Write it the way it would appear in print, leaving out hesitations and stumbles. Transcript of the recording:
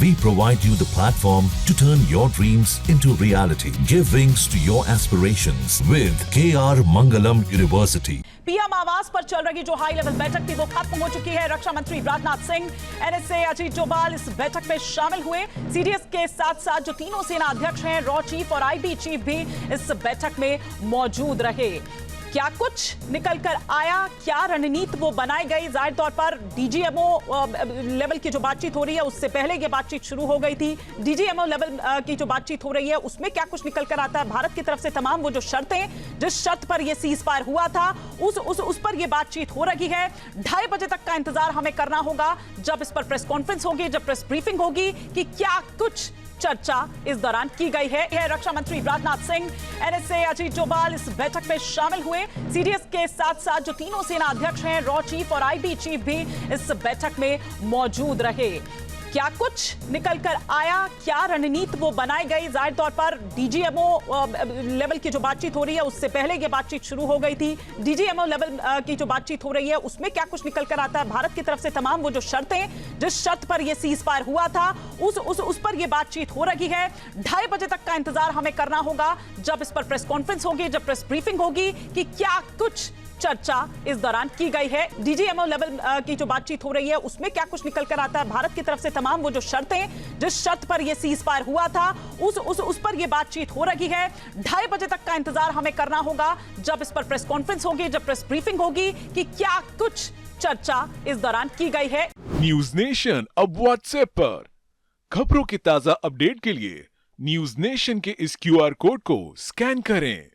We provide you the platform to turn your dreams into reality. Give wings to your aspirations with KR Mangalam University. PM आवास पर चल रही जो high level बैठक थी वो खत्म हो चुकी है। रक्षा मंत्री राजनाथ सिंह, एनएसए अजीत डोभाल इस बैठक में शामिल हुए। सीडीएस के साथ साथ जो तीनों सेना अध्यक्ष हैं, रॉ चीफ और आईबी चीफ भी इस बैठक में मौजूद रहे। क्या कुछ निकल कर आया, क्या रणनीति वो बनाई गई? जाहिर तौर पर डीजीएमओ लेवल की जो बातचीत हो रही है उससे पहले ये बातचीत शुरू हो गई थी। डीजीएमओ लेवल की जो बातचीत हो रही है उसमें क्या कुछ निकल कर आता है? भारत की तरफ से तमाम वो जो शर्तें, जिस शर्त पर ये सीज फायर हुआ था उस पर ये बातचीत हो रही है। 2:30 बजे तक का इंतजार हमें करना होगा, जब इस पर प्रेस कॉन्फ्रेंस होगी, जब प्रेस ब्रीफिंग होगी कि क्या कुछ चर्चा इस दौरान की गई है। रक्षा मंत्री राजनाथ सिंह, एनएसए अजीत डोभाल इस बैठक में शामिल हुए। सीडीएस के साथ साथ जो तीनों सेना अध्यक्ष हैं, रॉ चीफ और आईबी चीफ भी इस बैठक में मौजूद रहे। क्या कुछ निकल कर आया, क्या रणनीति वो बनाई गई? जाहिर तौर पर डीजीएमओ लेवल की जो बातचीत हो रही है उससे पहले ये बातचीत शुरू हो गई थी। डीजीएमओ लेवल की जो बातचीत हो रही है उसमें क्या कुछ निकल कर आता है? भारत की तरफ से तमाम वो जो शर्तें, जिस शर्त पर ये सीज फायर हुआ था उस पर ये बातचीत हो रही है। 2:30 बजे तक का इंतजार हमें करना होगा, जब इस पर प्रेस कॉन्फ्रेंस होगी, जब प्रेस ब्रीफिंग होगी कि क्या कुछ चर्चा इस दौरान की गई है। डीजीएमओ लेवल की जो बातचीत हो रही है उसमें क्या कुछ निकल कर आता है? भारत की तरफ से तमाम वो जो शर्तें, जिस शर्त पर ये सीज फायर हुआ था उस पर ये बातचीत हो रही है। 2:30 बजे तक का इंतजार हमें करना होगा, जब इस पर प्रेस कॉन्फ्रेंस होगी, जब प्रेस ब्रीफिंग होगी कि क्या कुछ चर्चा इस दौरान की गई है। न्यूज नेशन अब व्हाट्सएप पर खबरों की ताजा अपडेट के लिए न्यूज नेशन के इस क्यूआर कोड को स्कैन करें।